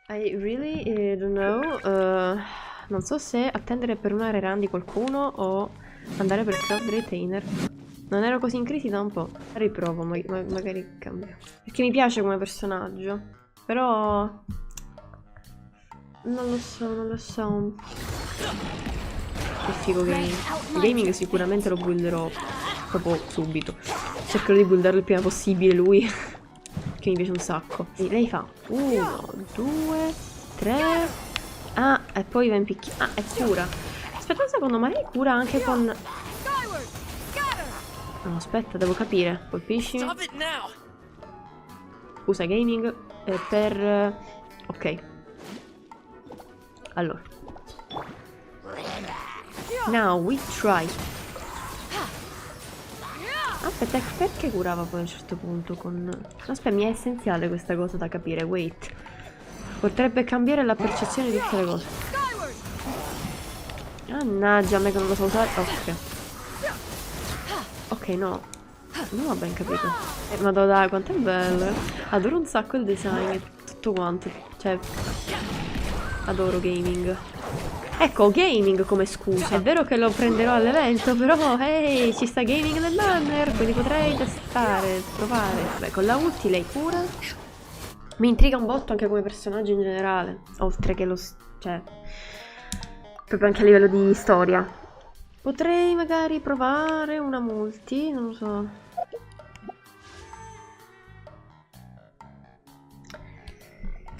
I really don't know. Non so se attendere per una rerun di qualcuno o andare per Cloud Retainer. Non ero così in crisi da un po'. Riprovo, magari cambio. Perché mi piace come personaggio. Però... non lo so, non lo so. Che figo gaming. Gaming sicuramente lo builderò proprio subito. Cercherò di buildarlo il prima possibile lui. Che mi piace un sacco. E lei fa 1, 2, 3. Ah, e poi va in picchi. Ah, è cura. Aspetta un secondo, ma lei cura anche con... No, aspetta, devo capire. Colpisci. Usa gaming per... ok. Allora. Now we try. Aspetta, perché curava poi a un certo punto con... Aspetta, mi è essenziale questa cosa da capire, wait. Potrebbe cambiare la percezione di tutte le cose. Mannaggia, a me che non lo so usare. Ok. Ok, no. Non ho ben capito. Ma dai, quanto è bello. Adoro un sacco il design, tutto quanto. Cioè, adoro gaming. Ecco, gaming come scusa. È vero che lo prenderò all'evento, però, ehi, ci sta gaming nel banner, quindi potrei testare, provare. Vabbè, con la ulti lei cura. Mi intriga un botto anche come personaggio in generale. Oltre che lo... cioè... proprio anche a livello di storia. Potrei magari provare una multi, non lo so.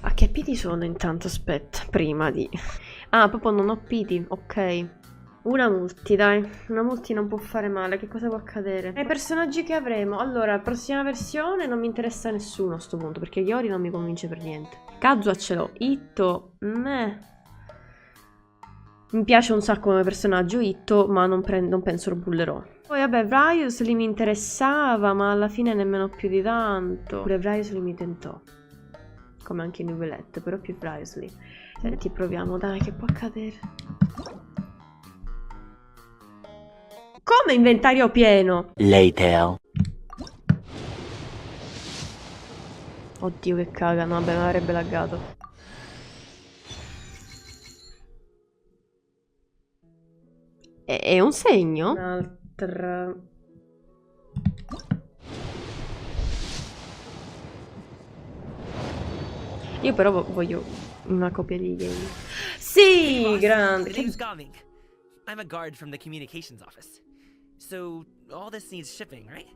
A che piti sono intanto? Aspetta, prima di... Ah, proprio non ho piti, ok. Una multi, dai. Una multi non può fare male, che cosa può accadere? E i personaggi che avremo? Allora, prossima versione non mi interessa nessuno a sto punto, perché Yori non mi convince per niente. Kazuha ce l'ho, Itto, meh. Mi piace un sacco come personaggio Itto, ma non penso lo bullerò. Poi vabbè, Wriothesley mi interessava, ma alla fine nemmeno più di tanto. Pure Wriothesley mi tentò. Come anche Nuvolette, però più Wriothesley. Senti, proviamo, dai, che può accadere? Come inventario pieno? Later. Oddio, che caga, no, vabbè, mi avrebbe laggato. È un segno? Un'altra... Io però voglio una copia di game. Sì, grande. I'm a guard from the communications office. So all this needs shipping, right?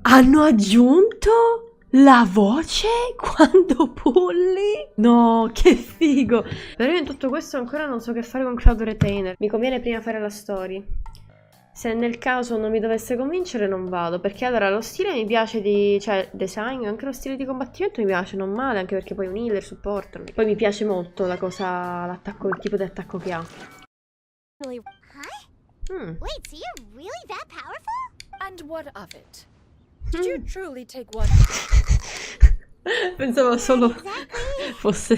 Hanno aggiunto la voce quando pulli? No, che figo. Però io in tutto questo ancora non so che fare con Cloud Retainer. Mi conviene prima fare la story. Se nel caso non mi dovesse convincere non vado, perché allora lo stile mi piace di... cioè, design, anche lo stile di combattimento mi piace, non male, anche perché poi un healer supportano. Poi mi piace molto la cosa, l'attacco, il tipo di attacco che ha. Wait, so you're really that powerful? And what of it? Did you truly take one? Pensavo solo fosse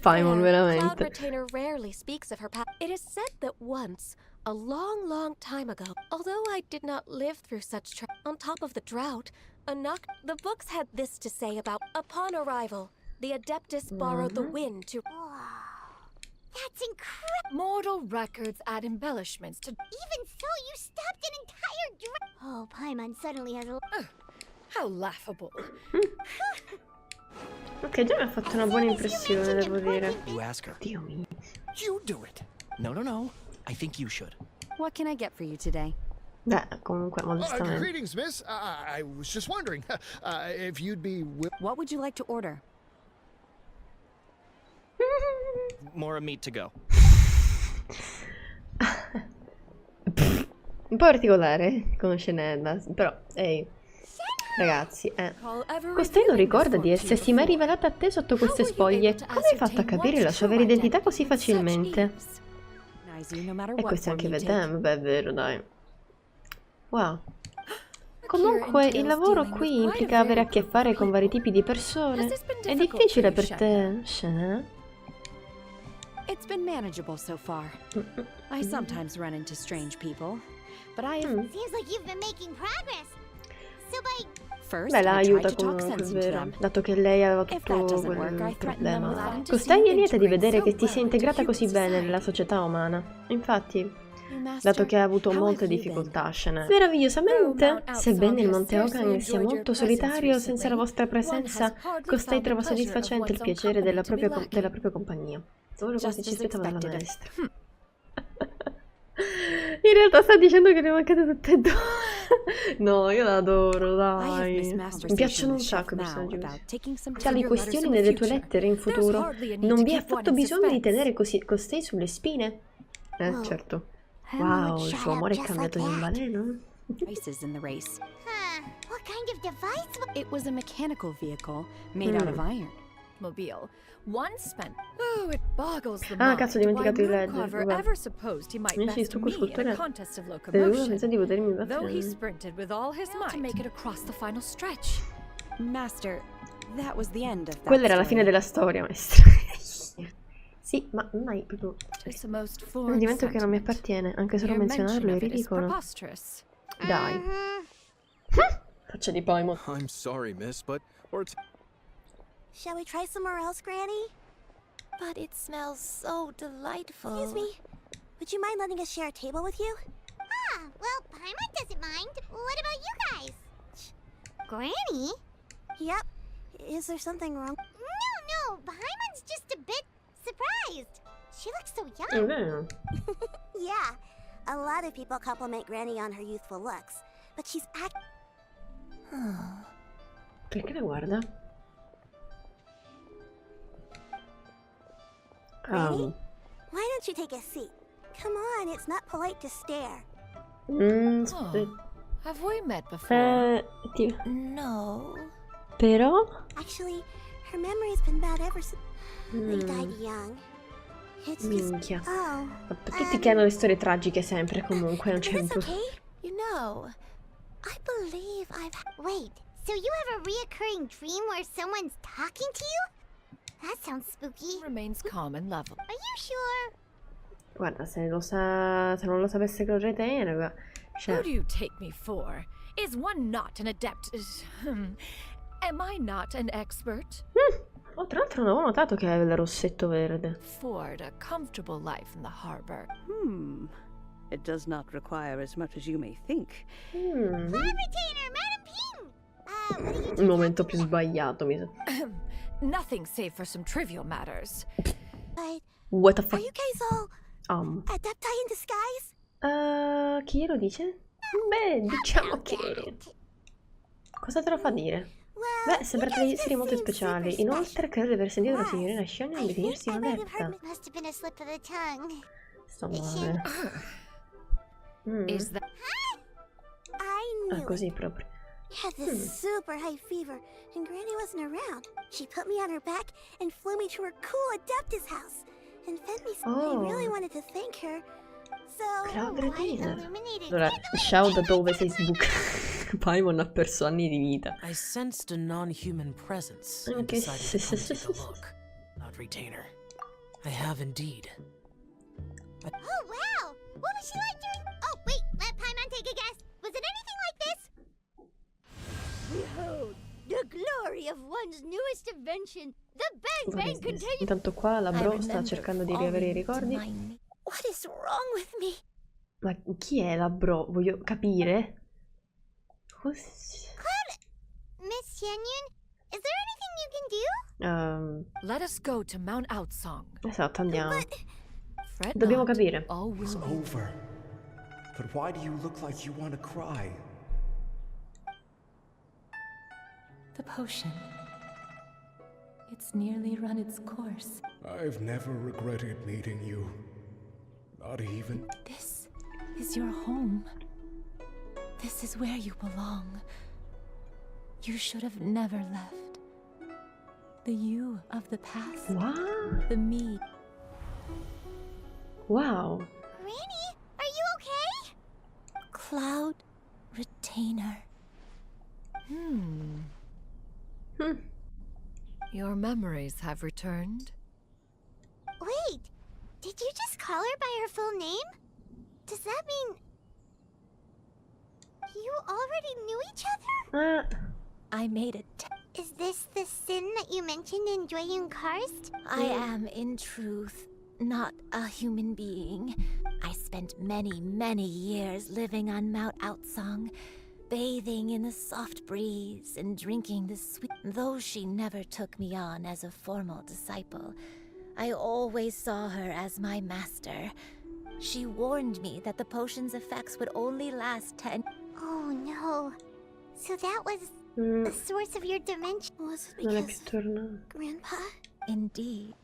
Paimon, veramente. Cloud Retainer rarely speaks of her past. It is said that once, a long, long time ago, although I did not live through such on top of the drought, the books had this to say about upon arrival, the Adeptus borrowed the wind to... That's incredible. Mortal records add embellishments to... Even so, you stopped an entire Oh, Paimon suddenly has a... How laughable. Ok, già mi ha fatto una buona impressione, devo dire. You ask her. Dio mio. You do it. No. I think you should. What can I get for you today? Beh, comunque, modestamente. Greetings, miss. I was just wondering if you'd be... What would you like to order? More meat to go. Un po' particolare come scenella, però, ehi, ragazzi, Costei non ricorda di essersi mai rivelata a te sotto queste spoglie. Come hai fatto a capire la sua vera identità così facilmente? E questo è anche Vedem, beh, è vero, dai. Wow. Comunque, il lavoro qui implica avere a che fare con vari tipi di persone. È difficile per te, Shen? It's been manageable so far. I sometimes run into strange people, but I have... Seems like you've been making progress. So by First, Beh, la I tried aiuta to talk comunque, è sense into vero. them. Dato che lei aveva If that tutto doesn't work, quel I threaten them with problema. them to Costai see è lieta di integrate vedere so che ti well sia into integrata human così bene nella society. società umana. Infatti, You, Master, dato che ha avuto how molte have you been? difficoltà a scena. Though Meravigliosamente, Mount sebbene il Outsong has Monte scarcely Hogan sia enjoyed your molto presence solitario, senza la recently, vostra one presenza, has hardly Costai found the trova pleasure of soddisfacente il one's own piacere della company to be propria, della lacking. propria compagnia. Solo quasi Just ci as aspettava dalla expected. maestra. In realtà sta dicendo che le mancate tutte e due. No, io la adoro, I have dai. missed Mi mastersation piacciono un with sacco i Chef Mao personaggi about così. taking some C'ha le your letters questioni in the nelle tue future. lettere in There's futuro. hardly a need Non to vi è keep one affatto in bisogno di suspense. tenere così costei sulle spine? Whoa. Certo. Herman would Wow, il shut suo up amore è just cambiato like di un that. baleno? races in the race. Huh. What kind of device? It was a mechanical vehicle made out of iron. Mobile. One spent. Oh, it boggles the Ah, mind cazzo, ho why dimenticato di leggere. Mooncarver Vabbè. ever supposed he might Io ci best sto me con in scultore. a contest of Uno locomotion. pensa di potermi Though he battere. sprinted with all his might to make it across the final stretch. Master, that was the end of that Quella era la story. fine della storia, maestra. Sì, ma non hai proprio... Tis a most Non foreign dimentico che non mi sentiment. appartiene, anche solo Mere mention menzionarlo è of it is ridicolo. preposterous. Dai. Faccia di Paimon. I'm sorry, miss, but Shall we try somewhere else, Granny? But it smells so delightful. Excuse me. Would you mind letting us share a table with you? Ah, well, Paimon doesn't mind. What about you guys? Granny? Yep. Is there something wrong? No, Paimon's just a bit surprised. She looks so È young. vero. Yeah. A lot of people compliment Granny on her youthful looks, but she's Perché la guarda? Granny? Why don't you take a seat? Come on, it's not polite to stare. Have we met before? No. Però... Actually, her memory's been bad ever since they died young. It's just... Minchia. Oh. Ma tutti che hanno le storie tragiche sempre, comunque, non c'è un Is this po'... okay? You know, I believe I've... Wait, so you have a reoccurring dream where someone's talking to you? That sounds spooky. Remains calm and level. Are you sure? Guarda, se lo sa... se non lo sapesse Corretene, Who cioè... do you take me for? Is one not an adept? Am I not an expert? Oh, tra l'altro non avevo notato che aveva il rossetto verde. Afford a comfortable life in the harbor. It does not require as much as you may think. Retainer, Madam Ping! What are you Il momento più sbagliato, mi sa. Nothing save for some trivial matters. But What the are fuck? you guys all adepti in disguise? Chi glielo dice? Beh, diciamo che... Cosa te lo fa dire? Well, Beh, sembrate degli esseri molto speciali. Inoltre, credo di aver sentito la signorina XIANYUN definirsi I might have un'adepta. heard must have been a slip of the tongue. Sto male. Is that I knew Così proprio. I had this super high fever, and Granny wasn't around. She put me on her back and flew me to her cool Adeptus house and fed me some. I really wanted to thank her. So Cloud I Redeemer. illuminated. Allora, ciao da dove Facebook. Paimon ha perso anni di vita. I sensed a non-human presence and Okay. decided to come take a look. Not retainer. I have indeed. Oh wow! What was she like during? Oh wait, let Paimon take a guess. Was it anything like this? Behold, the glory of one's newest invention, the Bang Bang container. Intanto qua la bro sta cercando di riavere i ricordi. What is wrong with me? Ma chi è la bro? Voglio capire. Miss XIANYUN, is there anything you can do? let us go to Mount Outsong. Esatto, andiamo. Fret Dobbiamo not, capire. all will It's be over. But why do you look like you want to cry? The potion. It's nearly run its course. I've never regretted meeting you. Not even... This is your home. This is where you belong. You should have never left. The you of the past. What? The me. Wow. Granny, are you okay? Cloud Retainer. Your memories have returned. Wait, did you just call her by her full name? Does that mean you already knew each other? I made it. Is this the sin that you mentioned in Joyun Karst? I am, in truth, not a human being. I spent many, many years living on Mount Outsong, bathing in the soft breeze and drinking the sweet. Though she never took me on as a formal disciple, I always saw her as my master. She warned me that the potion's effects would only last 10. Oh no. So that was the source of your dementia? Was it because Grandpa? Indeed.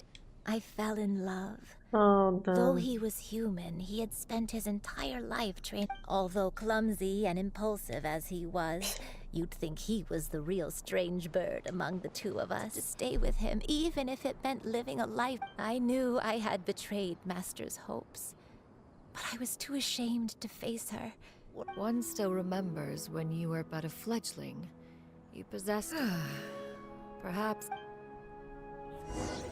I fell in love. Oh, Though he was human, he had spent his entire life trained. Although clumsy and impulsive as he was, you'd think he was the real strange bird among the two of us. To stay with him, even if it meant living a life. I knew I had betrayed Master's hopes, but I was too ashamed to face her. One still remembers when you were but a fledgling. You possessed... Perhaps...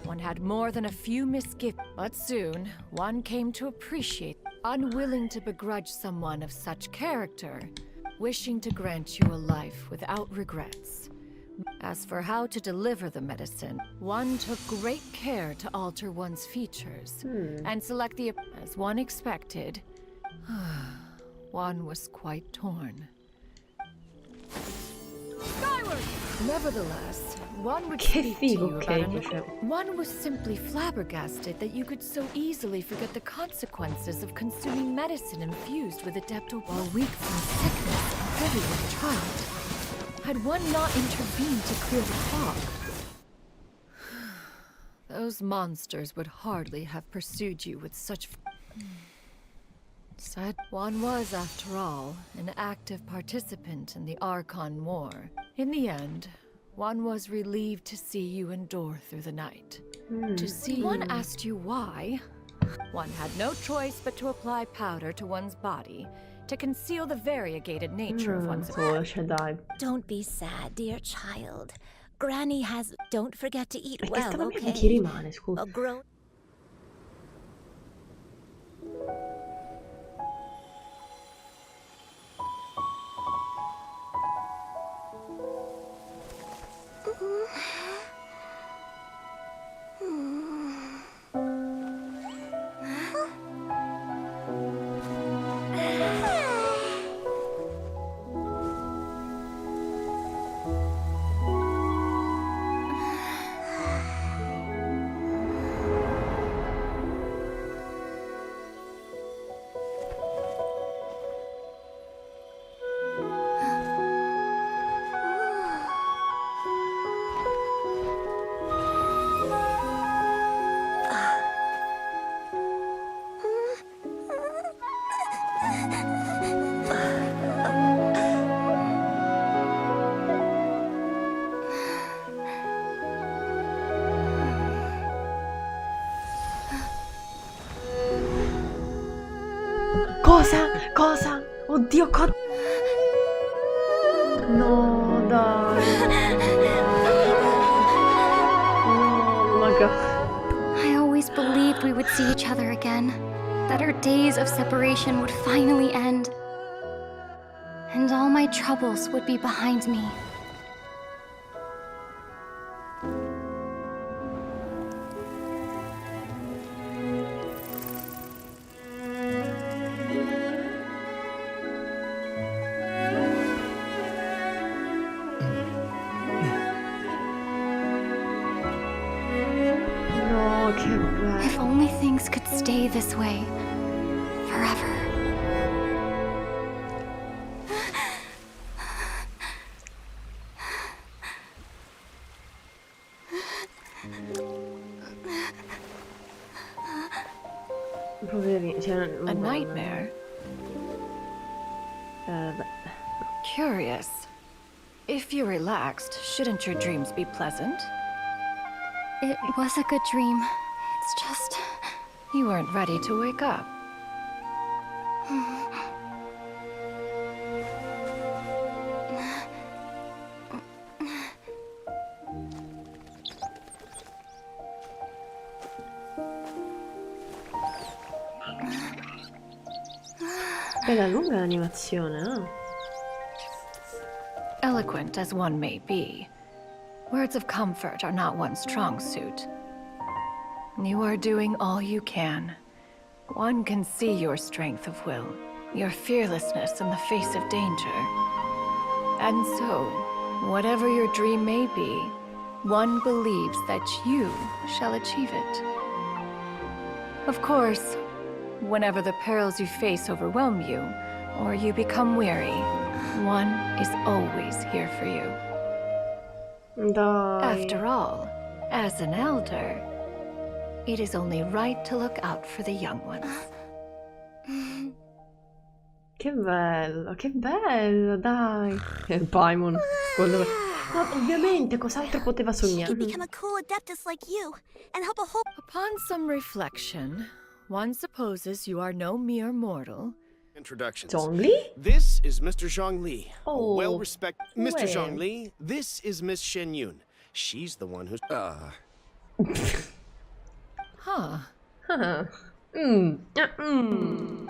One had more than a few misgivings, but soon, one came to appreciate, unwilling to begrudge someone of such character, wishing to grant you a life without regrets. As for how to deliver the medicine, one took great care to alter one's features, and select the... As one expected, one was quite torn. Skyward! Nevertheless, one would speak to you about one was simply flabbergasted that you could so easily forget the consequences of consuming medicine infused with adeptal while weak from sickness and heavy with child. Had one not intervened to clear the fog, those monsters would hardly have pursued you with such... Said one was, after all, an active participant in the Archon War. In the end, one was relieved to see you endure through the night. To see one asked you why, one had no choice but to apply powder to one's body to conceal the variegated nature of one's... Don't be sad, dear child. Granny has... Don't forget to eat well, Chi okay? rimane, scusa? A grown... Cosa? Oddio, no, dai. Oh my god. I always believed we would see each other again. That our days of separation would finally end. And all my troubles would be behind me. If only things could stay this way forever. A nightmare? Curious. If you're relaxed, shouldn't your dreams be pleasant? It was a good dream. It's just... You weren't ready to wake up. Bella lunga l'animazione, eh? eloquent as one may be, words of comfort are not one's strong suit. You are doing all you can. One can see your strength of will, your fearlessness in the face of danger. And so, whatever your dream may be, one believes that you shall achieve it. Of course, whenever the perils you face overwhelm you, or you become weary, one is always here for you. Dai. After all, as an elder, it is only right to look out for the young ones. Che bello, dai. Il Paimon. Quello... Ma ovviamente, cos'altro poteva sognare? Become a cool adeptus like you and help a whole. Upon some reflection, one supposes you are no mere mortal. Introductions. Zhongli? This is Mr. Zhongli. Oh, Well-respected Mr. well. Zhongli. This is Miss XIANYUN. She's the one who's Huh.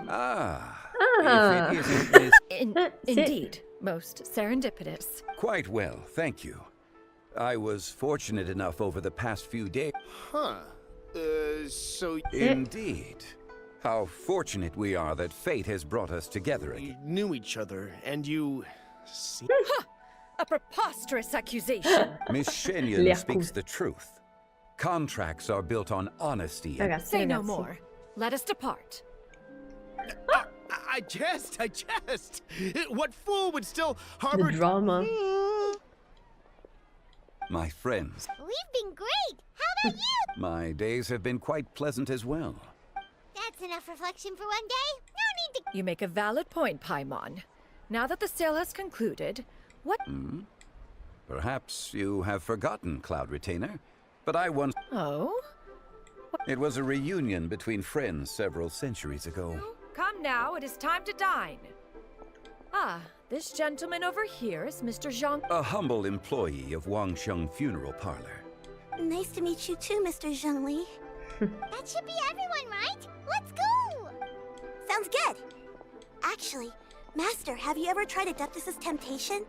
Ah. If it isn't Miss... Indeed, most serendipitous. Quite well, thank you. I was fortunate enough over the past few days... Huh. So... Indeed. How fortunate we are that fate has brought us together again. You knew each other, and you... A preposterous accusation! Miss XIANYUN speaks the truth. Contracts are built on honesty and... Ragazzi, Say no ragazzi. more. Let us depart. I jest! What fool would still harbor... The drama. My friends, We've been great. How about you? my days have been quite pleasant as well. That's enough reflection for one day. No need to. You make a valid point, Paimon. Now that the sale has concluded, what... Perhaps you have forgotten, Cloud Retainer, but I once... Oh? It was a reunion between friends several centuries ago. Come now, it is time to dine. Ah, this gentleman over here is Mr. Zhang... A humble employee of Wangsheng Funeral Parlor. Nice to meet you too, Mr. Zhongli. That should be everyone, right? Let's go! Sounds good. Actually, Master, have you ever tried Adeptus' temptation?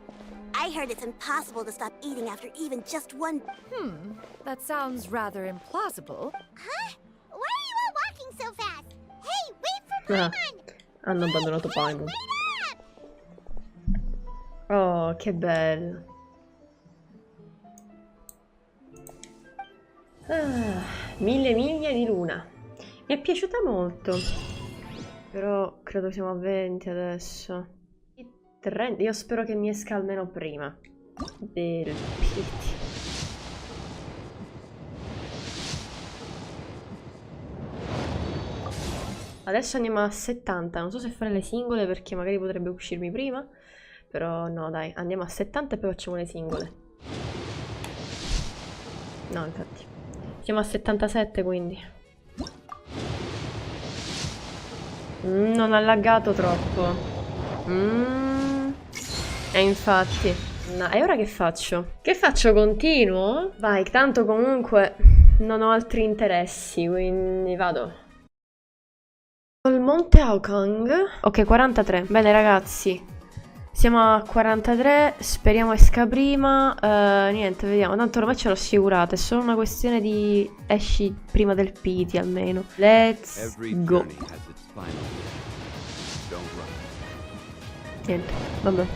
I heard it's impossible to stop eating after even just one... That sounds rather implausible. Huh? Why are you all walking so fast? Hey, wait for Ah, Paimon! hanno abbandonato Paimon. Wait up! Oh, che bello. Ah, 1000 miglia di luna. Mi è piaciuta molto. Però credo siamo a 20 adesso. 30. Io spero che mi esca almeno prima del PT. Adesso andiamo a 70. Non so se fare le singole perché magari potrebbe uscirmi prima. Però no, dai, andiamo a 70 e poi facciamo le singole. No, infatti. Siamo a 77 quindi. Non ha laggato troppo. E infatti. No, e ora che faccio? Che faccio? Continuo? Vai, tanto comunque non ho altri interessi, quindi vado. Il Monte Aokang. Ok, 43. Bene ragazzi. Siamo a 43, speriamo esca prima. Niente, vediamo. Tanto ormai ce l'ho assicurata. È solo una questione di esci prima del PT almeno. Let's go. Niente, vabbè.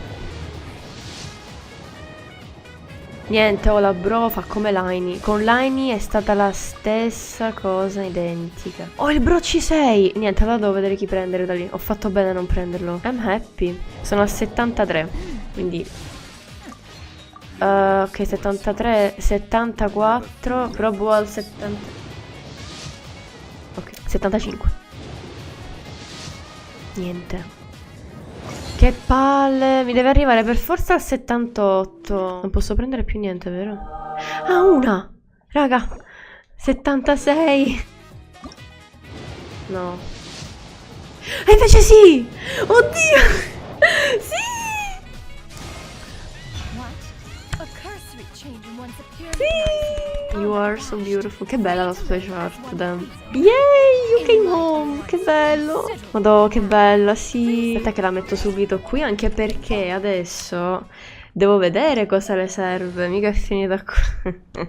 Niente, ho la bro, fa come Laini. Con Laini è stata la stessa cosa, identica. Oh, il bro C6! Niente, allora devo vedere chi prendere da lì. Ho fatto bene a non prenderlo. I'm happy. Sono al 73, quindi... ok, 73, 74, provo al 70... Ok, 75. Niente. Che palle, mi deve arrivare per forza al 78. Non posso prendere più niente, vero? Ah, una! Raga, 76. No. E invece sì! Oddio! Sì! Sì! You are so beautiful. Che bella la special art, damn. Yay! You came home! Che bello! Madò, che bella, sì! Aspetta che la metto subito qui, anche perché adesso Devo vedere cosa le serve, mica è finita qua.